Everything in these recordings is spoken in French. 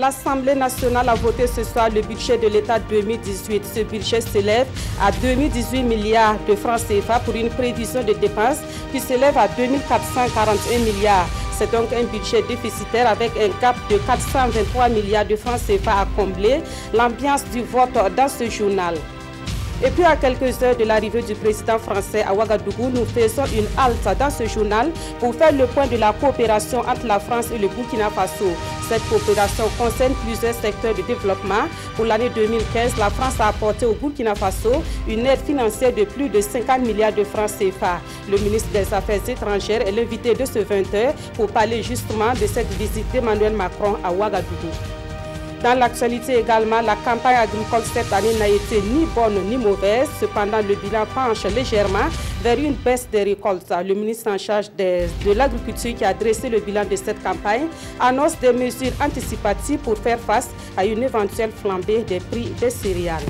L'Assemblée nationale a voté ce soir le budget de l'État 2018. Ce budget s'élève à 2018 milliards de francs CFA pour une prévision de dépenses qui s'élève à 2441 milliards. C'est donc un budget déficitaire avec un cap de 423 milliards de francs CFA à combler. L'ambiance du vote dans ce journal. Et puis à quelques heures de l'arrivée du président français à Ouagadougou, nous faisons une halte dans ce journal pour faire le point de la coopération entre la France et le Burkina Faso. Cette coopération concerne plusieurs secteurs de développement. Pour l'année 2015, la France a apporté au Burkina Faso une aide financière de plus de 50 milliards de francs CFA. Le ministre des Affaires étrangères est l'invité de ce 20h pour parler justement de cette visite d'Emmanuel Macron à Ouagadougou. Dans l'actualité également, la campagne agricole cette année n'a été ni bonne ni mauvaise. Cependant, le bilan penche légèrement vers une baisse des récoltes. Le ministre en charge de l'agriculture qui a dressé le bilan de cette campagne annonce des mesures anticipatives pour faire face à une éventuelle flambée des prix des céréales.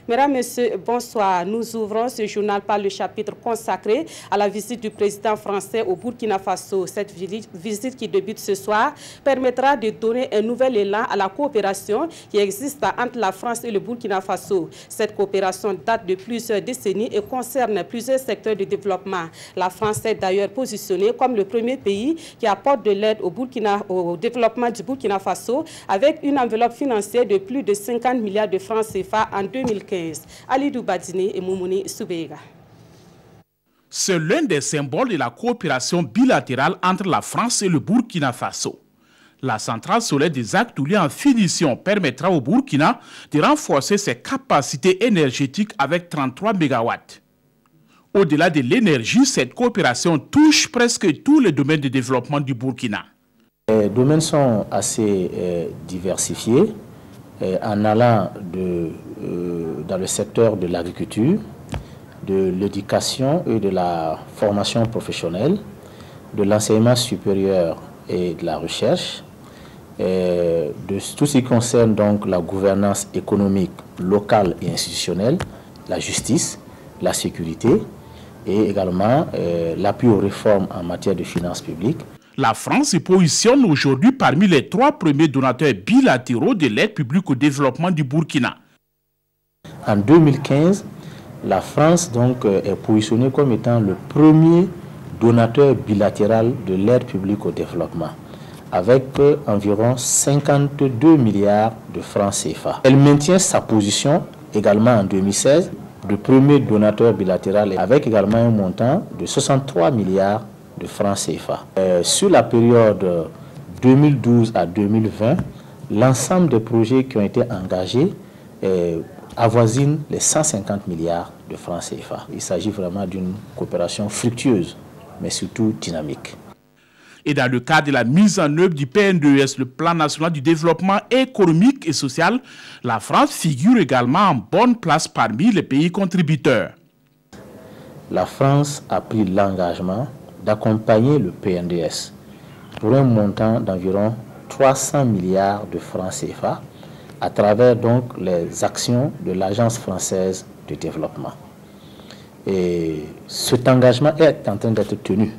Mesdames, Messieurs, bonsoir. Nous ouvrons ce journal par le chapitre consacré à la visite du président français au Burkina Faso. Cette visite qui débute ce soir permettra de donner un nouvel élan à la coopération qui existe entre la France et le Burkina Faso. Cette coopération date de plusieurs décennies et concerne plusieurs secteurs de développement. La France est d'ailleurs positionnée comme le premier pays qui apporte de l'aide au développement du Burkina Faso avec une enveloppe financière de plus de 50 milliards de francs CFA en 2015. Alidou Badine et Moumouni Soubega. C'est l'un des symboles de la coopération bilatérale entre la France et le Burkina Faso. La centrale solaire des Aktouli en finition permettra au Burkina de renforcer ses capacités énergétiques avec 33 MW. Au-delà de l'énergie, cette coopération touche presque tous les domaines de développement du Burkina. Les domaines sont assez diversifiés. En allant dans le secteur de l'agriculture, de l'éducation et de la formation professionnelle, de l'enseignement supérieur et de la recherche, de tout ce qui concerne donc la gouvernance économique locale et institutionnelle, la justice, la sécurité et également l'appui aux réformes en matière de finances publiques. La France se positionne aujourd'hui parmi les 3 premiers donateurs bilatéraux de l'aide publique au développement du Burkina. En 2015, la France donc, est positionnée comme étant le premier donateur bilatéral de l'aide publique au développement, avec environ 52 milliards de francs CFA. Elle maintient sa position également en 2016, de premier donateur bilatéral, avec également un montant de 63 milliards de francs CFA. Sur la période 2012 à 2020, l'ensemble des projets qui ont été engagés avoisine les 150 milliards de francs CFA. Il s'agit vraiment d'une coopération fructueuse, mais surtout dynamique. Et dans le cadre de la mise en œuvre du PNDES, le Plan national du développement économique et social, la France figure également en bonne place parmi les pays contributeurs. La France a pris l'engagement d'accompagner le PNDS pour un montant d'environ 300 milliards de francs CFA à travers donc les actions de l'Agence française de développement. Et cet engagement est en train d'être tenu.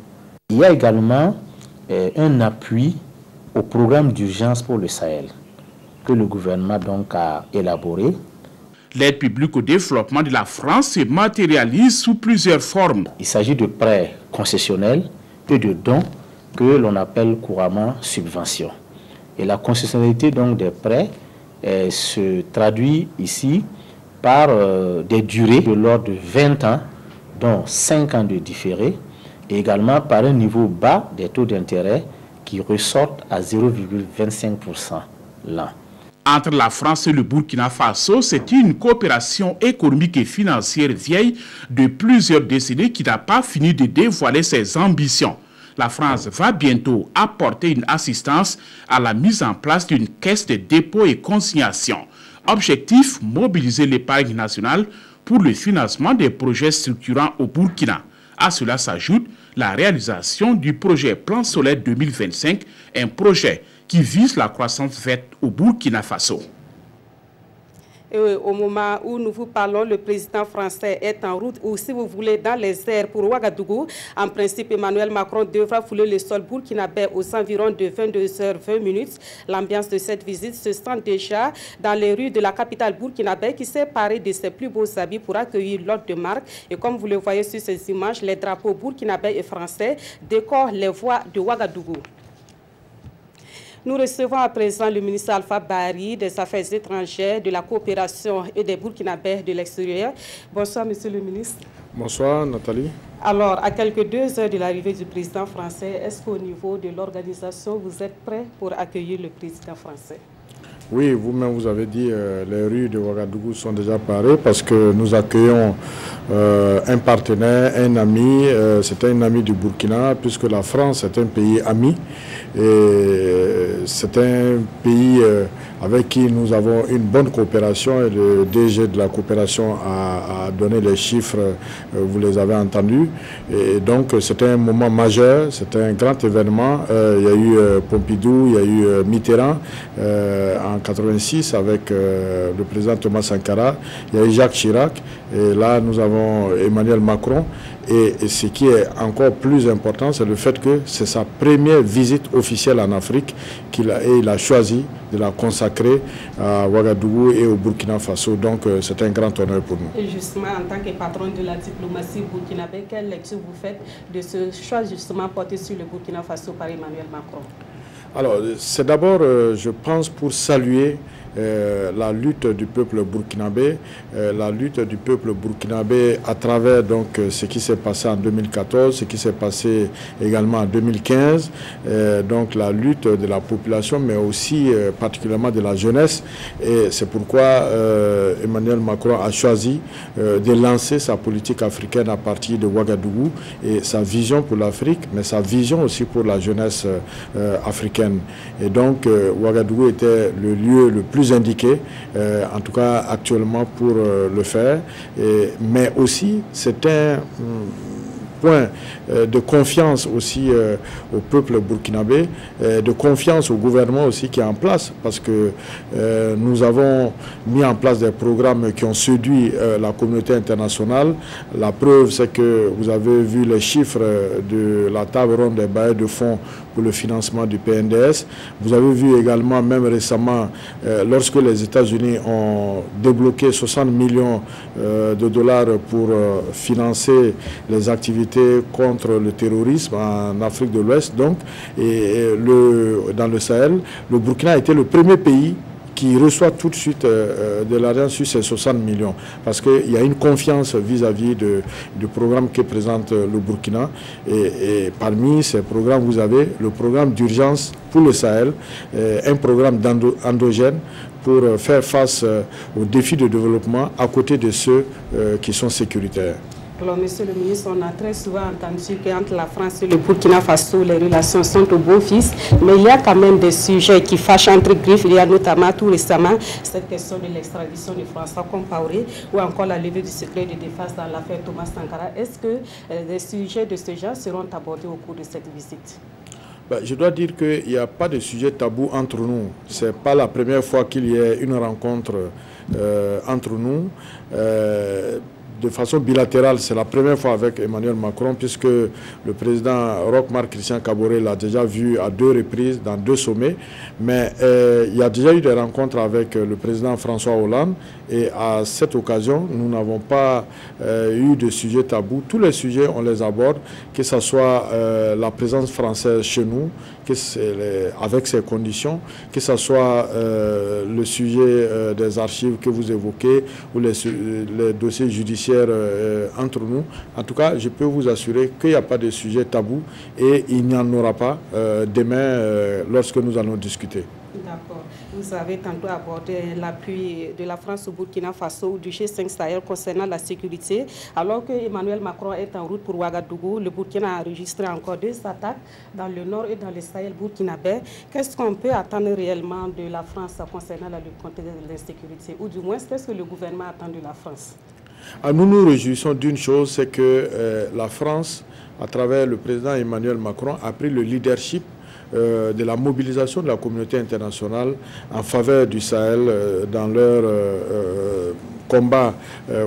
Il y a également un appui au programme d'urgence pour le Sahel que le gouvernement donc a élaboré. L'aide publique au développement de la France se matérialise sous plusieurs formes. Il s'agit de prêts concessionnels et de dons que l'on appelle couramment subventions. Et la concessionnalité donc des prêts se traduit ici par des durées de l'ordre de 20 ans, dont 5 ans de différé, et également par un niveau bas des taux d'intérêt qui ressortent à 0,25% l'an. Entre la France et le Burkina Faso, c'est une coopération économique et financière vieille de plusieurs décennies qui n'a pas fini de dévoiler ses ambitions. La France va bientôt apporter une assistance à la mise en place d'une caisse de dépôt et consignation. Objectif, mobiliser l'épargne nationale pour le financement des projets structurants au Burkina. À cela s'ajoute la réalisation du projet Plan solaire 2025, un projet qui vise la croissance verte au Burkina Faso. Et au moment où nous vous parlons, le président français est en route, ou si vous voulez, dans les airs pour Ouagadougou. En principe, Emmanuel Macron devra fouler le sol burkinabé aux environs de 22h20. L'ambiance de cette visite se sent déjà dans les rues de la capitale burkinabé qui s'est parée de ses plus beaux habits pour accueillir l'hôte de marque. Et comme vous le voyez sur ces images, les drapeaux burkinabé et français décorent les voies de Ouagadougou. Nous recevons à présent le ministre Alpha Bari des Affaires étrangères, de la coopération et des Burkinabés de l'extérieur. Bonsoir, monsieur le ministre. Bonsoir, Nathalie. Alors, à quelques 2 heures de l'arrivée du président français, est-ce qu'au niveau de l'organisation, vous êtes prêt pour accueillir le président français? Oui, vous-même, vous avez dit les rues de Ouagadougou sont déjà parées parce que nous accueillons un partenaire, un ami. C'est un ami du Burkina, puisque la France est un pays ami. Et c'est un pays avec qui nous avons une bonne coopération. Et le DG de la coopération a donné les chiffres, vous les avez entendus. Et donc, c'était un moment majeur, c'était un grand événement. Il y a eu Pompidou, il y a eu Mitterrand en 86 avec le président Thomas Sankara, il y a eu Jacques Chirac, et là nous avons Emmanuel Macron. Et ce qui est encore plus important, c'est le fait que c'est sa première visite officielle en Afrique qu'il a choisi de la consacrer à Ouagadougou et au Burkina Faso. Donc c'est un grand honneur pour nous. Et justement, en tant que patron de la diplomatie burkinabé, quelle lecture vous faites de ce choix justement porté sur le Burkina Faso par Emmanuel Macron? Alors, c'est d'abord, je pense, pour saluer la lutte du peuple burkinabé, à travers donc ce qui s'est passé en 2014, ce qui s'est passé également en 2015, donc la lutte de la population, mais aussi particulièrement de la jeunesse. Et c'est pourquoi Emmanuel Macron a choisi de lancer sa politique africaine à partir de Ouagadougou et sa vision pour l'Afrique, mais sa vision aussi pour la jeunesse africaine. Et donc Ouagadougou était le lieu le plus indiqué, en tout cas actuellement pour le faire, mais aussi c'est un point de confiance aussi au peuple burkinabé, de confiance au gouvernement aussi qui est en place, parce que nous avons mis en place des programmes qui ont séduit la communauté internationale. La preuve, c'est que vous avez vu les chiffres de la table ronde des bailleurs de fonds pour le financement du PNDS. Vous avez vu également, même récemment, lorsque les États-Unis ont débloqué 60 millions de dollars pour financer les activités contre le terrorisme en Afrique de l'Ouest, donc, dans le Sahel, le Burkina a été le premier pays qui reçoit tout de suite de l'argent sur ces 60 millions. Parce qu'il y a une confiance vis-à-vis du programme que présente le Burkina. Et parmi ces programmes, vous avez le programme d'urgence pour le Sahel, un programme endogène pour faire face aux défis de développement à côté de ceux qui sont sécuritaires. Alors, monsieur le ministre, on a très souvent entendu qu'entre la France et le Burkina Faso, les relations sont au beau fixe, mais il y a quand même des sujets qui fâchent entre griffes. Il y a notamment tout récemment cette question de l'extradition de François Compaoré ou encore la levée du secret de défense dans l'affaire Thomas Sankara. Est-ce que des sujets de ce genre seront abordés au cours de cette visite? Je dois dire qu'il n'y a pas de sujet tabou entre nous. Ce n'est pas la première fois qu'il y a une rencontre entre nous. De façon bilatérale, c'est la première fois avec Emmanuel Macron, puisque le président Roch-Marc Christian Kaboré l'a déjà vu à 2 reprises dans 2 sommets. Mais il y a déjà eu des rencontres avec le président François Hollande. Et à cette occasion, nous n'avons pas eu de sujet tabou. Tous les sujets, on les aborde, que ce soit la présence française chez nous, avec ces conditions, que ce soit le sujet des archives que vous évoquez ou les dossiers judiciaires entre nous. En tout cas, je peux vous assurer qu'il n'y a pas de sujet tabou et il n'y en aura pas demain lorsque nous allons discuter. D'accord. Vous avez tantôt abordé l'appui de la France au Burkina Faso ou du G5 Sahel concernant la sécurité. Alors que Emmanuel Macron est en route pour Ouagadougou, le Burkina a enregistré encore 2 attaques dans le nord et dans le Sahel burkinabé. Qu'est-ce qu'on peut attendre réellement de la France concernant la lutte contre l'insécurité? Ou du moins, qu'est-ce que le gouvernement attend de la France? Nous nous réjouissons d'une chose, c'est que la France, à travers le président Emmanuel Macron, a pris le leadership de la mobilisation de la communauté internationale en faveur du Sahel dans leur combat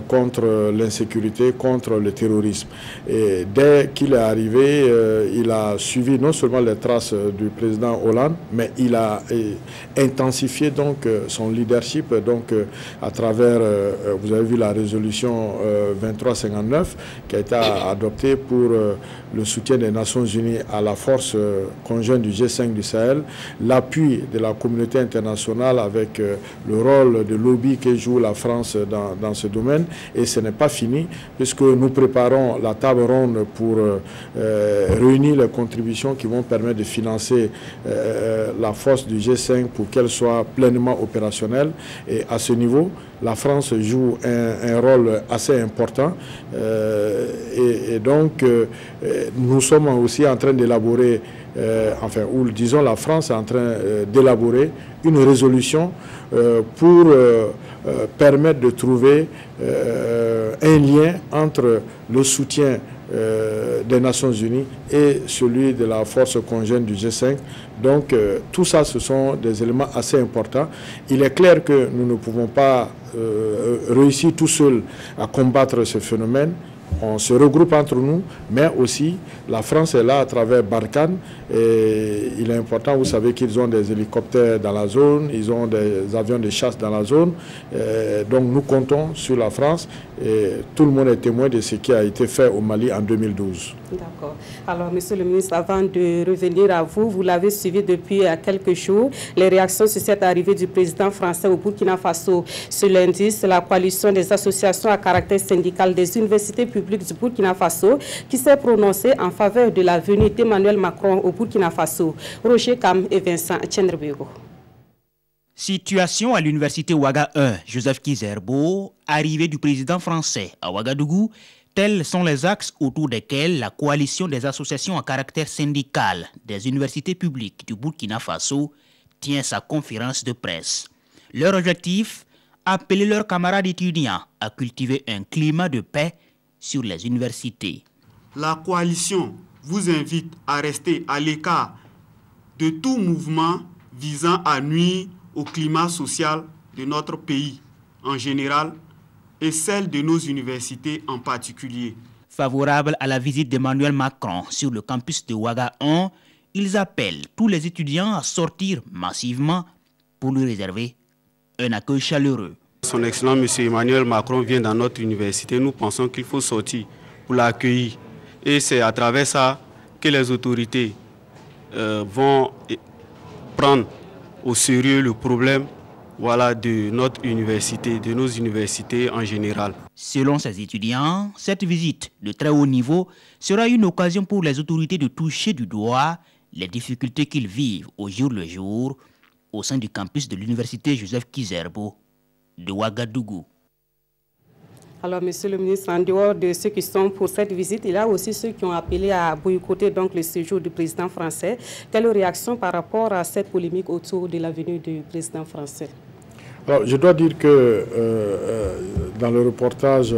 contre l'insécurité, contre le terrorisme. Et dès qu'il est arrivé, il a suivi non seulement les traces du président Hollande, mais il a intensifié donc son leadership donc à travers, vous avez vu la résolution 2359 qui a été adoptée pour le soutien des Nations Unies à la force conjointe du G5 du Sahel, l'appui de la communauté internationale avec le rôle de lobby que joue la France dans ce domaine. Et ce n'est pas fini puisque nous préparons la table ronde pour réunir les contributions qui vont permettre de financer la force du G5 pour qu'elle soit pleinement opérationnelle. Et à ce niveau, la France joue un rôle assez important et donc nous sommes aussi en train d'élaborer, ou disons la France est en train d'élaborer une résolution pour permettre de trouver un lien entre le soutien des Nations Unies et celui de la force conjointe du G5. Donc tout ça, ce sont des éléments assez importants. Il est clair que nous ne pouvons pas réussir tout seuls à combattre ce phénomène. On se regroupe entre nous, mais aussi la France est là à travers Barkhane. Et il est important, vous savez qu'ils ont des hélicoptères dans la zone, ils ont des avions de chasse dans la zone. Donc nous comptons sur la France et tout le monde est témoin de ce qui a été fait au Mali en 2012. D'accord. Alors, Monsieur le ministre, avant de revenir à vous, vous l'avez suivi depuis quelques jours. Les réactions sur cette arrivée du président français au Burkina Faso ce lundi, c'est la coalition des associations à caractère syndical des universités publiques du Burkina Faso qui s'est prononcée en faveur de la venue d'Emmanuel Macron au Burkina Faso. Roger Kam et Vincent Tchendrebego. Situation à l'université Ouaga 1, Joseph Kizerbo, arrivée du président français à Ouagadougou, tels sont les axes autour desquels la coalition des associations à caractère syndical des universités publiques du Burkina Faso tient sa conférence de presse. Leur objectif, appeler leurs camarades étudiants à cultiver un climat de paix sur les universités. La coalition vous invite à rester à l'écart de tout mouvement visant à nuire au climat social de notre pays en général et celle de nos universités en particulier. Favorables à la visite d'Emmanuel Macron sur le campus de Ouaga 1, ils appellent tous les étudiants à sortir massivement pour lui réserver un accueil chaleureux. Son Excellence M. Emmanuel Macron vient dans notre université. Nous pensons qu'il faut sortir pour l'accueillir. Et c'est à travers ça que les autorités vont prendre au sérieux le problème de notre université, de nos universités en général. Selon ces étudiants, cette visite de très haut niveau sera une occasion pour les autorités de toucher du doigt les difficultés qu'ils vivent au jour le jour au sein du campus de l'université Joseph Kizerbo de Ouagadougou. Alors, Monsieur le ministre, en dehors de ceux qui sont pour cette visite, il y a aussi ceux qui ont appelé à boycotter donc le séjour du président français. Quelle réaction par rapport à cette polémique autour de la venue du président français? Alors, je dois dire que dans le reportage,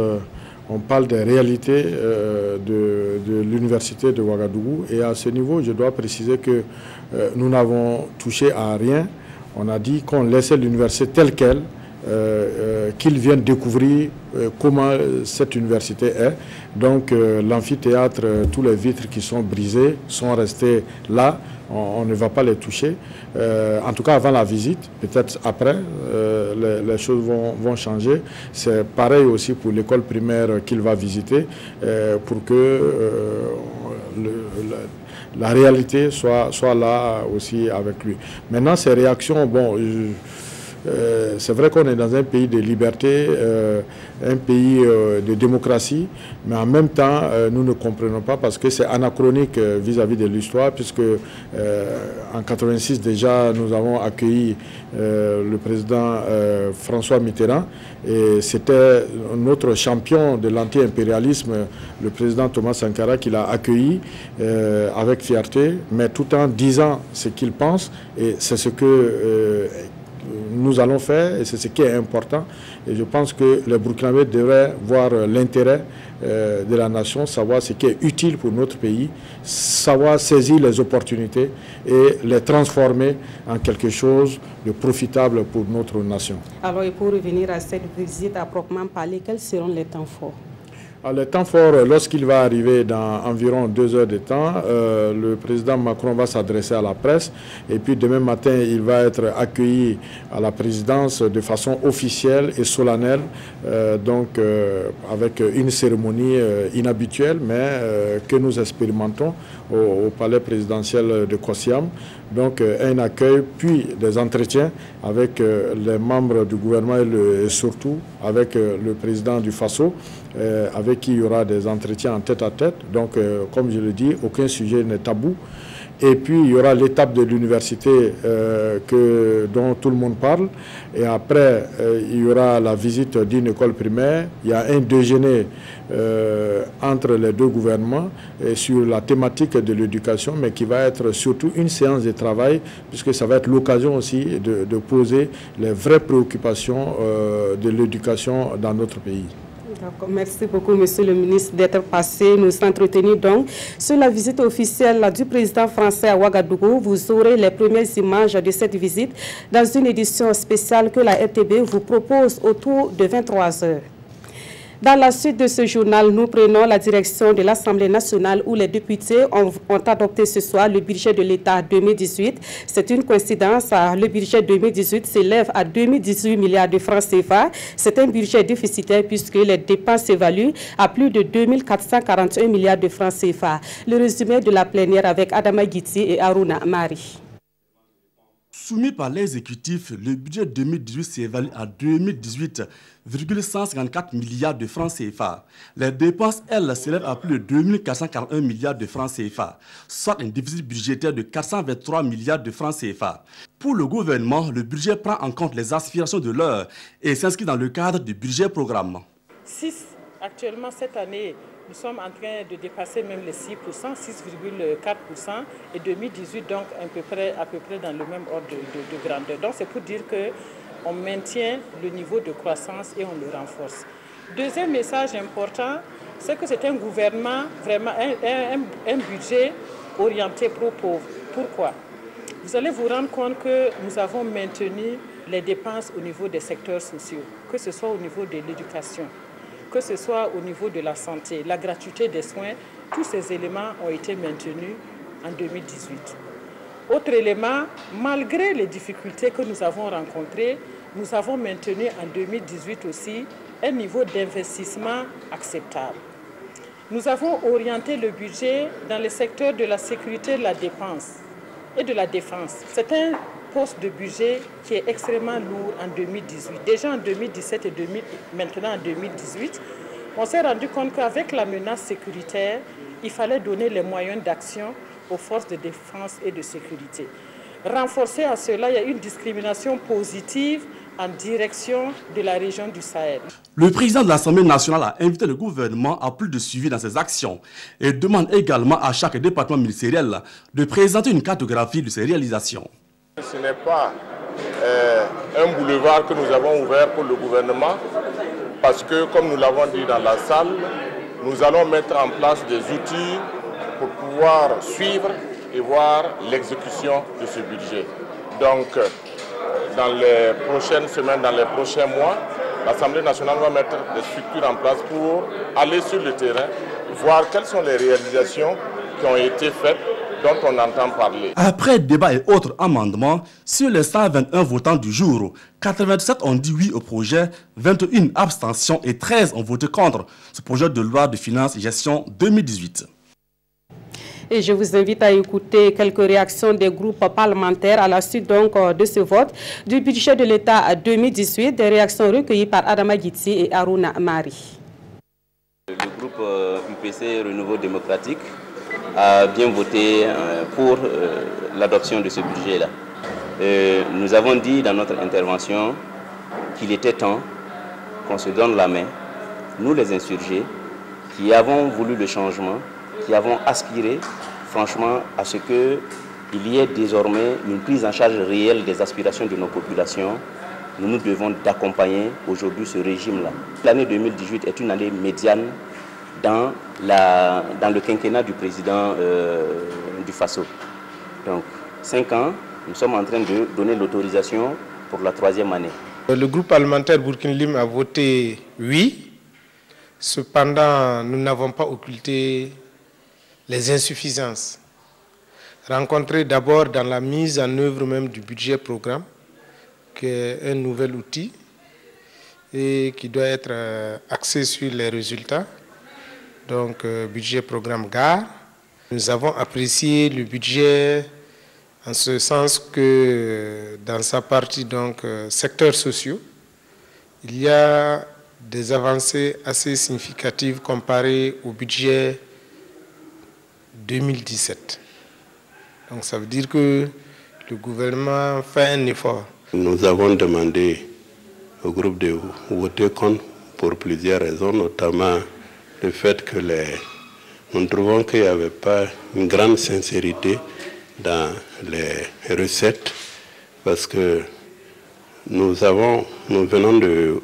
on parle des réalités de l'université de Ouagadougou. Et à ce niveau, je dois préciser que nous n'avons touché à rien. On a dit qu'on laissait l'université telle qu'elle, qu'ils viennent découvrir comment cette université est. Donc l'amphithéâtre, tous les vitres qui sont brisées sont restées là. On ne va pas les toucher. En tout cas avant la visite, peut-être après, les choses vont changer. C'est pareil aussi pour l'école primaire qu'il va visiter pour que la réalité soit là aussi avec lui. Maintenant, ces réactions, bon... c'est vrai qu'on est dans un pays de liberté, un pays de démocratie, mais en même temps, nous ne comprenons pas parce que c'est anachronique vis-à-vis de l'histoire, puisque en 86 déjà, nous avons accueilli le président François Mitterrand, et c'était notre champion de l'anti-impérialisme, le président Thomas Sankara, qui l'a accueilli avec fierté, mais tout en disant ce qu'il pense, et c'est ce que... nous allons faire, et c'est ce qui est important. Et je pense que les Burkinabés devraient voir l'intérêt de la nation, savoir ce qui est utile pour notre pays, savoir saisir les opportunités et les transformer en quelque chose de profitable pour notre nation. Alors, et pour revenir à cette visite à proprement parler, quels seront les temps forts? Le temps fort, lorsqu'il va arriver dans environ 2 heures de temps, le président Macron va s'adresser à la presse et puis demain matin, il va être accueilli à la présidence de façon officielle et solennelle, avec une cérémonie inhabituelle, mais que nous expérimentons au palais présidentiel de Kossiam. Donc un accueil, puis des entretiens avec les membres du gouvernement et surtout avec le président du Faso, avec qui il y aura des entretiens en tête-à-tête. Donc, comme je le dis, aucun sujet n'est tabou. Et puis, il y aura l'étape de l'université dont tout le monde parle. Et après, il y aura la visite d'une école primaire. Il y a un déjeuner entre les deux gouvernements sur la thématique de l'éducation, mais qui va être surtout une séance de travail, puisque ça va être l'occasion aussi de poser les vraies préoccupations de l'éducation dans notre pays. Merci beaucoup, Monsieur le ministre, d'être passé nous entretenir donc sur la visite officielle du président français à Ouagadougou. Vous aurez les premières images de cette visite dans une édition spéciale que la RTB vous propose autour de 23 heures. Dans la suite de ce journal, nous prenons la direction de l'Assemblée nationale où les députés ont adopté ce soir le budget de l'État 2018. C'est une coïncidence, le budget 2018 s'élève à 2018 milliards de francs CFA. C'est un budget déficitaire puisque les dépenses s'évaluent à plus de 2441 milliards de francs CFA. Le résumé de la plénière avec Adama Guiti et Aruna Mari. Soumis par l'exécutif, le budget 2018 s'évalue à 2018,154 milliards de francs CFA. Les dépenses, elles, s'élèvent à plus de 2441 milliards de francs CFA, soit un déficit budgétaire de 423 milliards de francs CFA. Pour le gouvernement, le budget prend en compte les aspirations de l'heure et s'inscrit dans le cadre du budget programme. Actuellement, cette année, nous sommes en train de dépasser même les 6%, 6,4%, et 2018, donc à peu près dans le même ordre de grandeur. Donc c'est pour dire qu'on maintient le niveau de croissance et on le renforce. Deuxième message important, c'est que c'est un gouvernement, vraiment un budget orienté pro-pauvre. Pourquoi? Vous allez vous rendre compte que nous avons maintenu les dépenses au niveau des secteurs sociaux, que ce soit au niveau de l'éducation, que ce soit au niveau de la santé, la gratuité des soins, tous ces éléments ont été maintenus en 2018. Autre élément, malgré les difficultés que nous avons rencontrées, nous avons maintenu en 2018 aussi un niveau d'investissement acceptable. Nous avons orienté le budget dans les secteurs de la sécurité, de la défense et de la défense. C'est un poste de budget qui est extrêmement lourd en 2018. Déjà en 2017 et maintenant en 2018, on s'est rendu compte qu'avec la menace sécuritaire, il fallait donner les moyens d'action aux forces de défense et de sécurité. Renforcer à cela, il y a une discrimination positive en direction de la région du Sahel. Le président de l'Assemblée nationale a invité le gouvernement à plus de suivi dans ses actions et demande également à chaque département ministériel de présenter une cartographie de ses réalisations. Ce n'est pas un boulevard que nous avons ouvert pour le gouvernement parce que, comme nous l'avons dit dans la salle, nous allons mettre en place des outils pour pouvoir suivre et voir l'exécution de ce budget. Donc, dans les prochaines semaines, dans les prochains mois, l'Assemblée nationale va mettre des structures en place pour aller sur le terrain, voir quelles sont les réalisations qui ont été faites, dont on entend parler. Après débat et autres amendements, sur les 121 votants du jour, 87 ont dit oui au projet, 21 abstentions et 13 ont voté contre ce projet de loi de finances et gestion 2018. Et je vous invite à écouter quelques réactions des groupes parlementaires à la suite donc de ce vote du budget de l'État 2018, des réactions recueillies par Adama Guiti et Aruna Mari. Le groupe UPC Renouveau démocratique a bien voté pour l'adoption de ce budget-là. Nous avons dit dans notre intervention qu'il était temps qu'on se donne la main, nous les insurgés, qui avons voulu le changement, qui avons aspiré franchement à ce qu'il y ait désormais une prise en charge réelle des aspirations de nos populations. Nous nous devons d'accompagner aujourd'hui ce régime-là. L'année 2018 est une année médiane dans le quinquennat du président du Faso. Donc 5 ans, nous sommes en train de donner l'autorisation pour la 3e année. Le groupe parlementaire Burkina a voté oui. Cependant, nous n'avons pas occulté les insuffisances rencontrées d'abord dans la mise en œuvre même du budget programme, qui est un nouvel outil et qui doit être axé sur les résultats. Donc, budget programme GAR. Nous avons apprécié le budget en ce sens que dans sa partie donc secteurs sociaux, il y a des avancées assez significatives comparées au budget 2017. Donc ça veut dire que le gouvernement fait un effort. Nous avons demandé au groupe de voter contre pour plusieurs raisons, notamment le fait que nous trouvons qu'il n'y avait pas une grande sincérité dans les recettes, parce que nous venons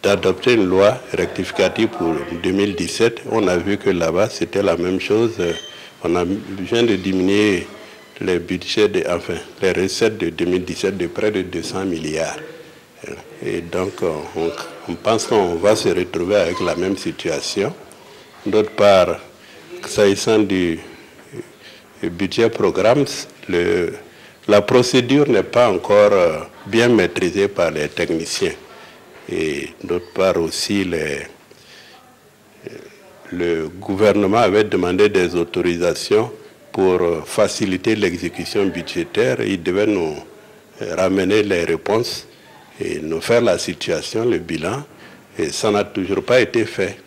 d'adopter une loi rectificative pour 2017. On a vu que là-bas, c'était la même chose. On vient de diminuer les budgets, les recettes de 2017 de près de 200 milliards. Et donc, on pense qu'on va se retrouver avec la même situation. D'autre part, s'agissant du budget programme, la procédure n'est pas encore bien maîtrisée par les techniciens. Et d'autre part aussi, le gouvernement avait demandé des autorisations pour faciliter l'exécution budgétaire. Il devait nous ramener les réponses et nous faire la situation, le bilan. Et ça n'a toujours pas été fait.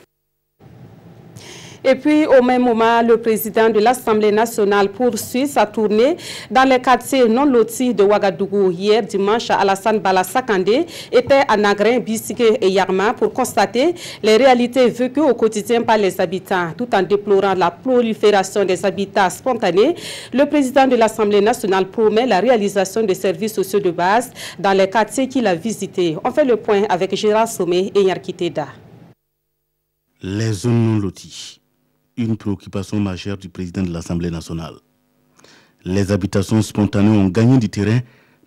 Et puis, au même moment, le président de l'Assemblée nationale poursuit sa tournée dans les quartiers non lotis de Ouagadougou. Hier, dimanche, Alassane Bala Sakandé était à Nagrin, Bissigué et Yarma pour constater les réalités vécues au quotidien par les habitants. Tout en déplorant la prolifération des habitats spontanés, le président de l'Assemblée nationale promet la réalisation des services sociaux de base dans les quartiers qu'il a visités. On fait le point avec Gérard Sommet et Nyarkiteda. Les zones non loties. Une préoccupation majeure du président de l'Assemblée nationale. Les habitations spontanées ont gagné du terrain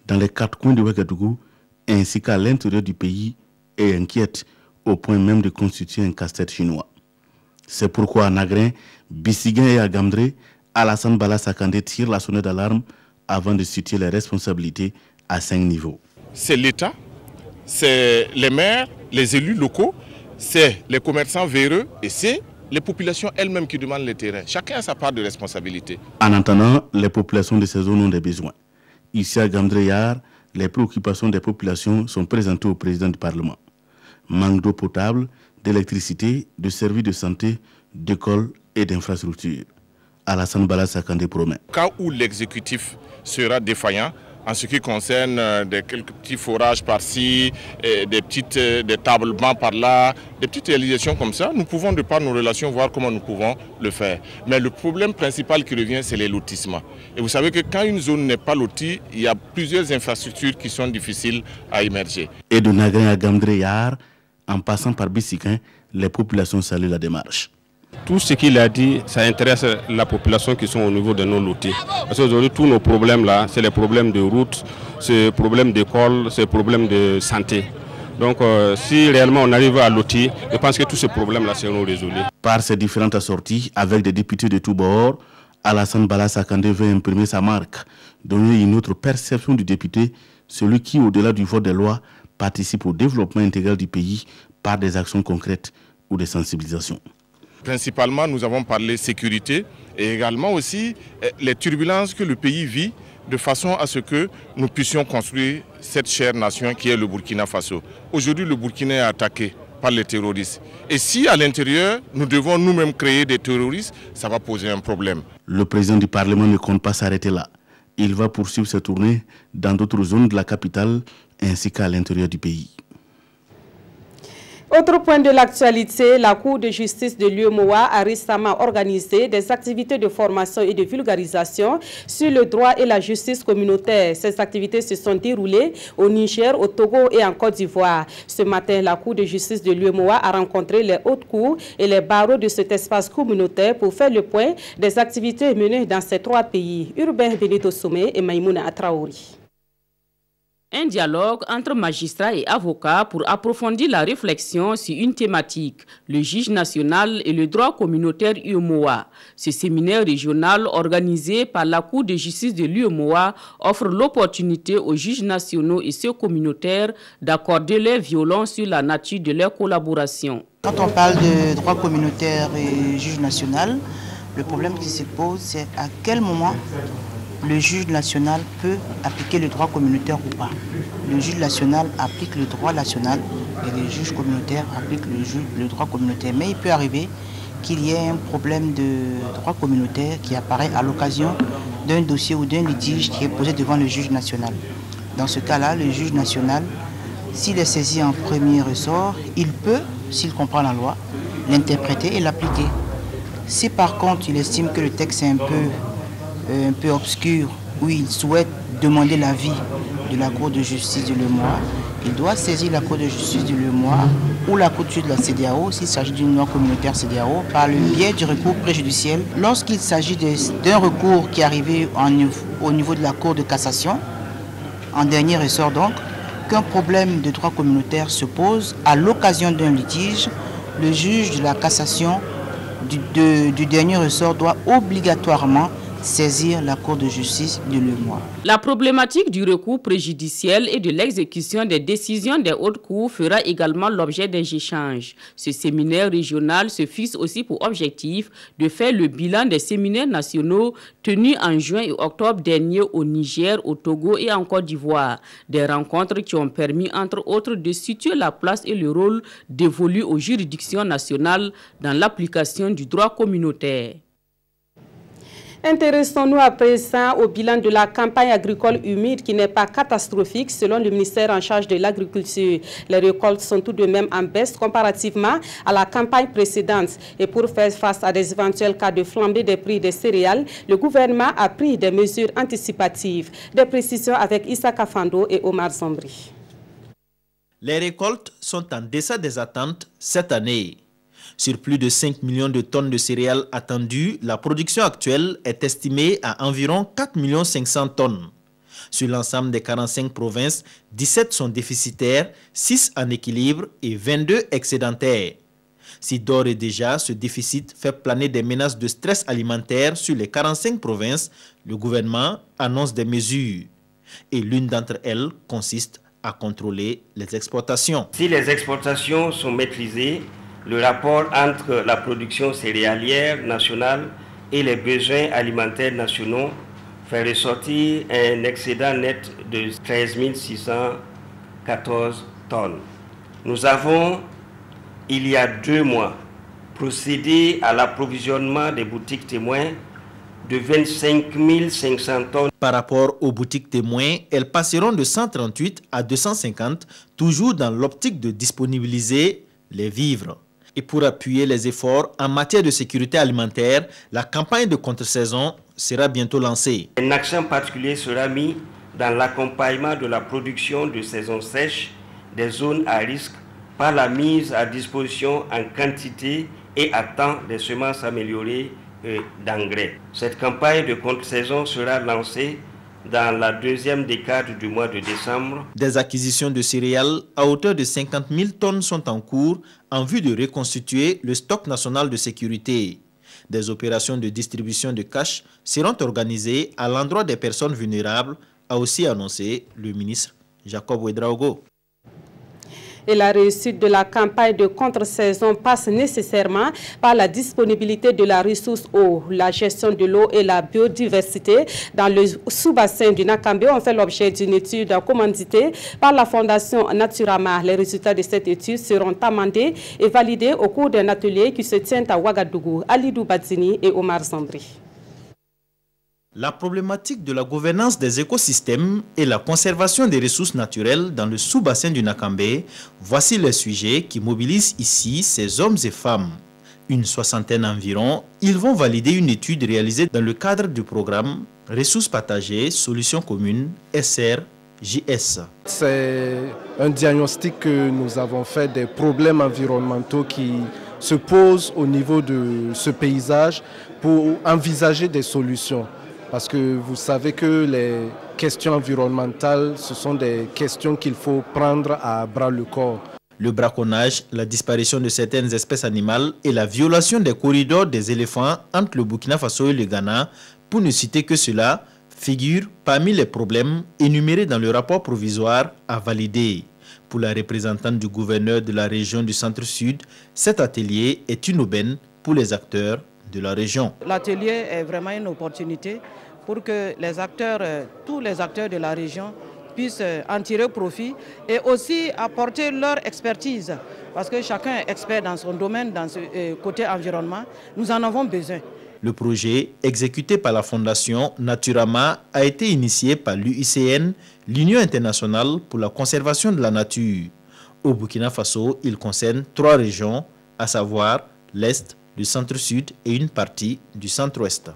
dans les 4 coins de Ouagadougou ainsi qu'à l'intérieur du pays et inquiètent au point même de constituer un casse-tête chinois. C'est pourquoi à Nagrin, Bissiguin et à Gamdré, Alassane Bala Sakandé tire la sonnette d'alarme avant de situer les responsabilités à 5 niveaux. C'est l'État, c'est les maires, les élus locaux, c'est les commerçants véreux et c'est les populations elles-mêmes qui demandent le terrain. Chacun a sa part de responsabilité. En entendant, les populations de ces zones ont des besoins. Ici à Gamdreyar, les préoccupations des populations sont présentées au président du Parlement. Manque d'eau potable, d'électricité, de services de santé, d'écoles et d'infrastructures. Alassane Bala Sakandé promet. Au cas où l'exécutif sera défaillant, en ce qui concerne quelques petits forages par-ci, des tablements par-là, des petites réalisations comme ça, nous pouvons de par nos relations voir comment nous pouvons le faire. Mais le problème principal qui revient, c'est les lotissements. Et vous savez que quand une zone n'est pas lotie, il y a plusieurs infrastructures qui sont difficiles à émerger. Et de Nagrin à Gamdreyar, en passant par Bissiguin, les populations saluent la démarche. Tout ce qu'il a dit, ça intéresse la population qui sont au niveau de nos lotis. Parce qu'aujourd'hui, tous nos problèmes là, c'est les problèmes de route, c'est les problèmes d'école, c'est les problèmes de santé. Donc, si réellement on arrive à lotir, je pense que tous ces problèmes-là seront résolus. Par ces différentes assorties, avec des députés de tous bords, Alassane Bala Sakandé veut imprimer sa marque, donner une autre perception du député, celui qui, au-delà du vote des lois, participe au développement intégral du pays par des actions concrètes ou des sensibilisations. Principalement, nous avons parlé sécurité et également aussi les turbulences que le pays vit de façon à ce que nous puissions construire cette chère nation qui est le Burkina Faso. Aujourd'hui, le Burkina est attaqué par les terroristes. Et si à l'intérieur, nous devons nous-mêmes créer des terroristes, ça va poser un problème. Le président du Parlement ne compte pas s'arrêter là. Il va poursuivre ses tournées dans d'autres zones de la capitale ainsi qu'à l'intérieur du pays. Autre point de l'actualité, la Cour de justice de l'UEMOA a récemment organisé des activités de formation et de vulgarisation sur le droit et la justice communautaire. Ces activités se sont déroulées au Niger, au Togo et en Côte d'Ivoire. Ce matin, la Cour de justice de l'UEMOA a rencontré les hautes cours et les barreaux de cet espace communautaire pour faire le point des activités menées dans ces trois pays. Urbain Benito Somé et Maïmouna Atraouri. Un dialogue entre magistrats et avocats pour approfondir la réflexion sur une thématique, le juge national et le droit communautaire UEMOA. Ce séminaire régional organisé par la Cour de justice de l'UEMOA offre l'opportunité aux juges nationaux et ceux communautaires d'accorder leur violon sur la nature de leur collaboration. Quand on parle de droit communautaire et juge national, le problème qui se pose, c'est à quel moment le juge national peut appliquer le droit communautaire ou pas. Le juge national applique le droit national et le juge communautaire applique le droit communautaire. Mais il peut arriver qu'il y ait un problème de droit communautaire qui apparaît à l'occasion d'un dossier ou d'un litige qui est posé devant le juge national. Dans ce cas-là, le juge national, s'il est saisi en premier ressort, il peut, s'il comprend la loi, l'interpréter et l'appliquer. Si par contre il estime que le texte est un peu obscur, où il souhaite demander l'avis de la Cour de justice de l'UEMOA, il doit saisir la Cour de justice de l'UEMOA ou la Cour de justice de la CEDEAO, s'il s'agit d'une loi communautaire CEDEAO, par le biais du recours préjudiciel. Lorsqu'il s'agit d'un recours qui est arrivé au niveau de la Cour de cassation, en dernier ressort donc, qu'un problème de droit communautaire se pose à l'occasion d'un litige, le juge de la cassation du dernier ressort doit obligatoirement saisir la Cour de justice de l'UEMOA. La problématique du recours préjudiciel et de l'exécution des décisions des hautes cours fera également l'objet des échanges. Ce séminaire régional se fixe aussi pour objectif de faire le bilan des séminaires nationaux tenus en juin et octobre dernier au Niger, au Togo et en Côte d'Ivoire. Des rencontres qui ont permis entre autres de situer la place et le rôle dévolu aux juridictions nationales dans l'application du droit communautaire. Intéressons-nous à présent au bilan de la campagne agricole humide qui n'est pas catastrophique selon le ministère en charge de l'agriculture. Les récoltes sont tout de même en baisse comparativement à la campagne précédente. Et pour faire face à des éventuels cas de flambée des prix des céréales, le gouvernement a pris des mesures anticipatives. Des précisions avec Issa Kafando et Omar Zambri. Les récoltes sont en deçà des attentes cette année. Sur plus de 5 millions de tonnes de céréales attendues, la production actuelle est estimée à environ 4 500 000 tonnes. Sur l'ensemble des 45 provinces, 17 sont déficitaires, 6 en équilibre et 22 excédentaires. Si d'ores et déjà ce déficit fait planer des menaces de stress alimentaire sur les 45 provinces, le gouvernement annonce des mesures. Et l'une d'entre elles consiste à contrôler les exportations. Si les exportations sont maîtrisées, le rapport entre la production céréalière nationale et les besoins alimentaires nationaux fait ressortir un excédent net de 13 614 tonnes. Nous avons, il y a 2 mois, procédé à l'approvisionnement des boutiques témoins de 25 500 tonnes. Par rapport aux boutiques témoins, elles passeront de 138 à 250, toujours dans l'optique de disponibiliser les vivres. Et pour appuyer les efforts en matière de sécurité alimentaire, la campagne de contre-saison sera bientôt lancée. Un accent particulier sera mis dans l'accompagnement de la production de saison sèche des zones à risque par la mise à disposition en quantité et à temps des semences améliorées d'engrais. Cette campagne de contre-saison sera lancée dans la 2e décade du mois de décembre. Des acquisitions de céréales à hauteur de 50 000 tonnes sont en cours en vue de reconstituer le stock national de sécurité. Des opérations de distribution de cash seront organisées à l'endroit des personnes vulnérables, a aussi annoncé le ministre Jacob Ouedraogo. Et la réussite de la campagne de contre-saison passe nécessairement par la disponibilité de la ressource eau. La gestion de l'eau et la biodiversité dans le sous-bassin du Nakambe ont fait l'objet d'une étude commanditée par la Fondation Naturama. Les résultats de cette étude seront amendés et validés au cours d'un atelier qui se tient à Ouagadougou. Alidou Badzini et Omar Zambri. La problématique de la gouvernance des écosystèmes et la conservation des ressources naturelles dans le sous-bassin du Nakambé, voici les sujets qui mobilisent ici ces hommes et femmes. Une soixantaine environ, ils vont valider une étude réalisée dans le cadre du programme Ressources partagées, solutions communes, SRJS. C'est un diagnostic que nous avons fait des problèmes environnementaux qui se posent au niveau de ce paysage pour envisager des solutions. Parce que vous savez que les questions environnementales, ce sont des questions qu'il faut prendre à bras le corps. Le braconnage, la disparition de certaines espèces animales et la violation des corridors des éléphants entre le Burkina Faso et le Ghana, pour ne citer que cela, figurent parmi les problèmes énumérés dans le rapport provisoire à valider. Pour la représentante du gouverneur de la région du Centre-Sud, cet atelier est une aubaine pour les acteurs de la région. L'atelier est vraiment une opportunité pour que les acteurs, tous les acteurs de la région puissent en tirer profit et aussi apporter leur expertise. Parce que chacun est expert dans son domaine, dans ce côté environnement. Nous en avons besoin. Le projet, exécuté par la Fondation Naturama, a été initié par l'UICN, l'Union internationale pour la conservation de la nature. Au Burkina Faso, il concerne 3 régions, à savoir l'Est, le Centre-Sud et une partie du Centre-Ouest.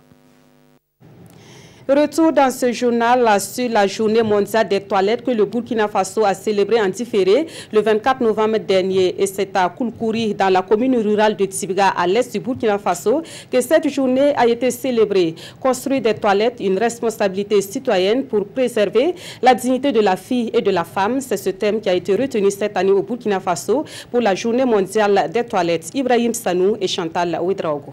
Retour dans ce journal sur la journée mondiale des toilettes que le Burkina Faso a célébrée en différé le 24 novembre dernier. Et c'est à Koulkouri, dans la commune rurale de Tibga, à l'est du Burkina Faso, que cette journée a été célébrée. Construire des toilettes, une responsabilité citoyenne pour préserver la dignité de la fille et de la femme. C'est ce thème qui a été retenu cette année au Burkina Faso pour la journée mondiale des toilettes. Ibrahim Sanou et Chantal Ouedraogo.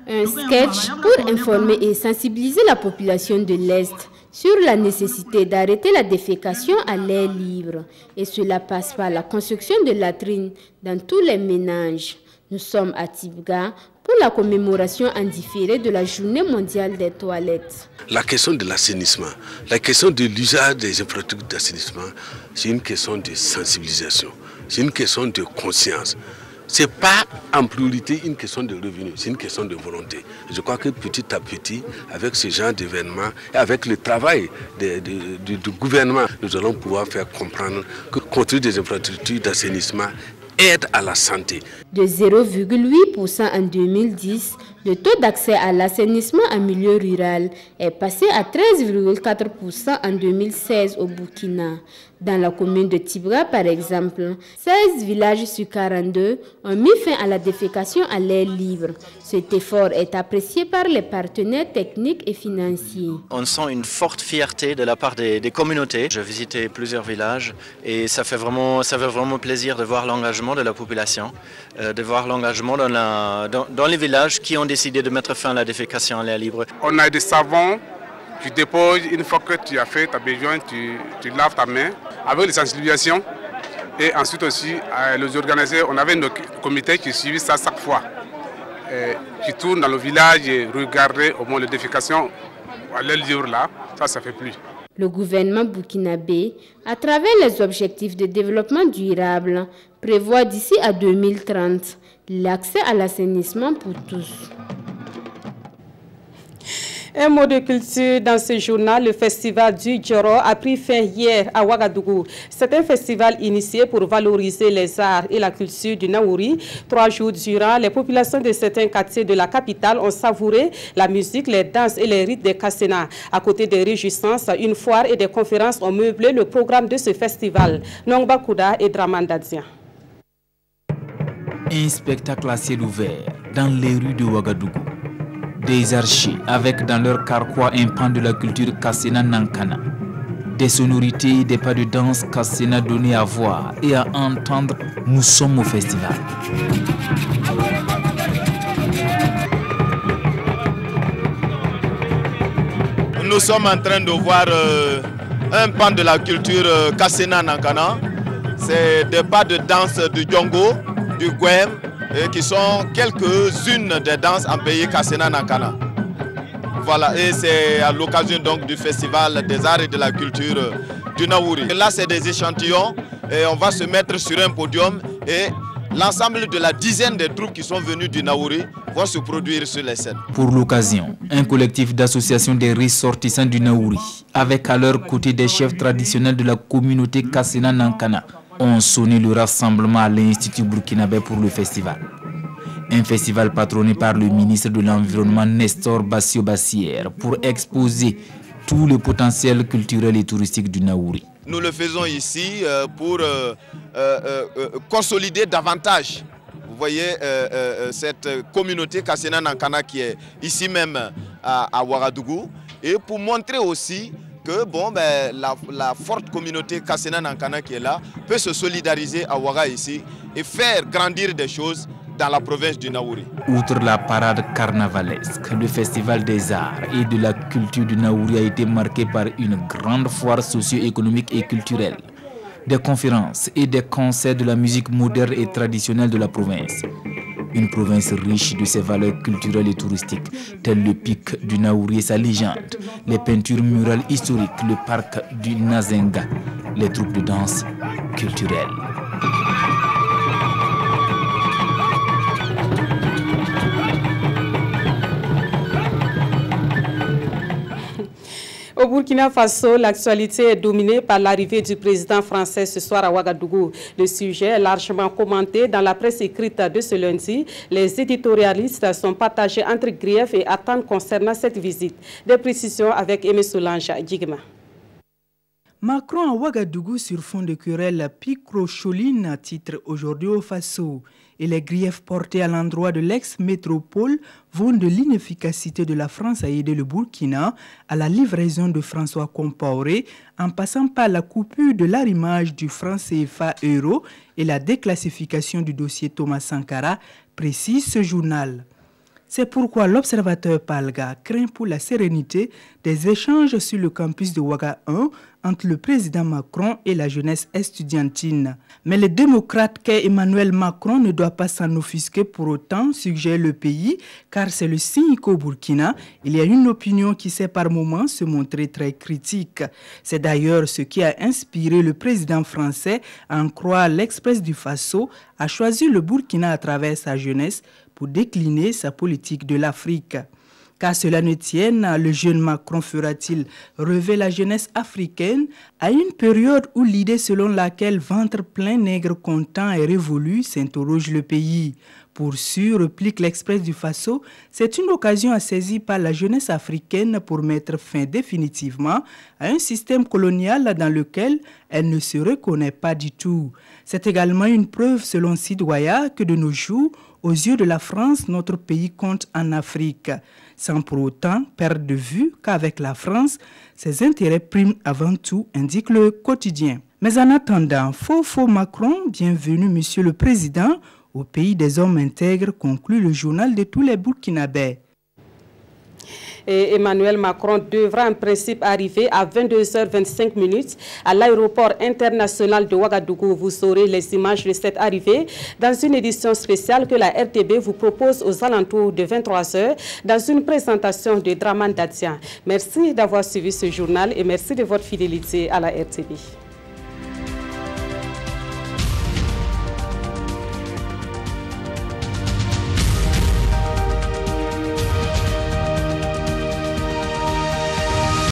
Un sketch pour informer et sensibiliser la population de l'Est sur la nécessité d'arrêter la défécation à l'air libre. Et cela passe par la construction de latrines dans tous les ménages. Nous sommes à Tibga pour la commémoration en différé de la journée mondiale des toilettes. La question de l'assainissement, la question de l'usage des infrastructures d'assainissement, c'est une question de sensibilisation, c'est une question de conscience. Ce n'est pas en priorité une question de revenus, c'est une question de volonté. Je crois que petit à petit, avec ce genre d'événements et avec le travail du gouvernement, nous allons pouvoir faire comprendre que construire des infrastructures d'assainissement aide à la santé. De 0,8% en 2010, le taux d'accès à l'assainissement en milieu rural est passé à 13,4% en 2016 au Burkina. Dans la commune de Tibga, par exemple, 16 villages sur 42 ont mis fin à la défécation à l'air libre. Cet effort est apprécié par les partenaires techniques et financiers. On sent une forte fierté de la part des communautés. J'ai visité plusieurs villages et ça fait vraiment plaisir de voir l'engagement de la population, de voir l'engagement dans les villages qui ont décidé de mettre fin à la défécation à l'air libre. On a des savons, tu déposes, une fois que tu as fait ta besoin, tu laves ta main avec les sensibilisations. Et ensuite aussi, les organisateurs, on avait nos comités qui suivent ça chaque fois. Qui tournent dans le village et regardent au moins les défécations à l'air libre là, ça fait plus. Le gouvernement burkinabé, à travers les objectifs de développement durable, prévoit d'ici à 2030 l'accès à l'assainissement pour tous. Un mot de culture dans ce journal, le festival du Djoro a pris fin hier à Ouagadougou. C'est un festival initié pour valoriser les arts et la culture du Naouri. 3 jours durant, les populations de certains quartiers de la capitale ont savouré la musique, les danses et les rites des Kassena. À côté des réjouissances, une foire et des conférences ont meublé le programme de ce festival. Nongba Kouda et Draman Dadia. Un spectacle à ciel ouvert dans les rues de Ouagadougou. Des archers avec dans leur carquois un pan de la culture Kassena Nankana. Des sonorités, des pas de danse Kassena donnés à voir et à entendre. Nous sommes au festival. Nous sommes en train de voir un pan de la culture Kassena Nankana. C'est des pas de danse du Djongo, du Gwem, qui sont quelques-unes des danses en pays Kassena Nankana. Voilà, et c'est à l'occasion donc du festival des arts et de la culture du Naouri. Et là, c'est des échantillons et on va se mettre sur un podium et l'ensemble de la dizaine de troupes qui sont venues du Naouri vont se produire sur les scènes. Pour l'occasion, un collectif d'associations des ressortissants du Naouri, avec à leur côté des chefs traditionnels de la communauté Kassena Nankana, ont sonné le rassemblement à l'Institut burkinabé pour le festival. Un festival patronné par le ministre de l'Environnement Nestor Bassio Bassière pour exposer tout le potentiel culturel et touristique du Naouri. Nous le faisons ici pour consolider davantage, vous voyez, cette communauté Kassena Nankana qui est ici même à Ouagadougou, et pour montrer aussi que la forte communauté Kassena Nankana qui est là peut se solidariser à Ouaga ici et faire grandir des choses dans la province du Naouri. Outre la parade carnavalesque, le festival des arts et de la culture du Naouri a été marqué par une grande foire socio-économique et culturelle, des conférences et des concerts de la musique moderne et traditionnelle de la province. Une province riche de ses valeurs culturelles et touristiques, telles le pic du Naouri et sa légende, les peintures murales historiques, le parc du Nazenga, les troupes de danse culturelles. Au Burkina Faso, l'actualité est dominée par l'arrivée du président français ce soir à Ouagadougou. Le sujet est largement commenté dans la presse écrite de ce lundi. Les éditorialistes sont partagés entre griefs et attentes concernant cette visite. Des précisions avec Aimé Solange Djigma. Macron à Ouagadougou sur fond de querelle Picrocholine, titre aujourd'hui au Faso. Et les griefs portés à l'endroit de l'ex-métropole vont de l'inefficacité de la France à aider le Burkina à la livraison de François Compaoré, en passant par la coupure de l'arrimage du franc CFA euro et la déclassification du dossier Thomas Sankara, précise ce journal. C'est pourquoi l'observateur Palga craint pour la sérénité des échanges sur le campus de Ouaga 1 entre le président Macron et la jeunesse estudiantine. Mais le démocrate qu'est Emmanuel Macron ne doit pas s'en offusquer pour autant, suggère le pays, car c'est le signe qu'au Burkina, il y a une opinion qui sait par moments se montrer très critique. C'est d'ailleurs ce qui a inspiré le président français, à en croire l'Express du Faso, à choisir le Burkina à travers sa jeunesse pour décliner sa politique de l'Afrique. Qu'à cela ne tienne, le jeune Macron fera-t-il rêver la jeunesse africaine à une période où l'idée selon laquelle ventre plein nègre content est révolue s'interroge le pays. Pour sûr, réplique l'Express du Faso, c'est une occasion à saisir par la jeunesse africaine pour mettre fin définitivement à un système colonial dans lequel elle ne se reconnaît pas du tout. C'est également une preuve, selon Sidouaya, que de nos jours, aux yeux de la France, notre pays compte en Afrique, sans pour autant perdre de vue qu'avec la France, ses intérêts priment avant tout, indique le quotidien. Mais en attendant, faux Macron, bienvenue Monsieur le Président, au pays des hommes intègres, conclut le journal de tous les Burkinabés. Et Emmanuel Macron devra en principe arriver à 22h25 à l'aéroport international de Ouagadougou. Vous saurez les images de cette arrivée dans une édition spéciale que la RTB vous propose aux alentours de 23h dans une présentation de Draman Datia. Merci d'avoir suivi ce journal et merci de votre fidélité à la RTB.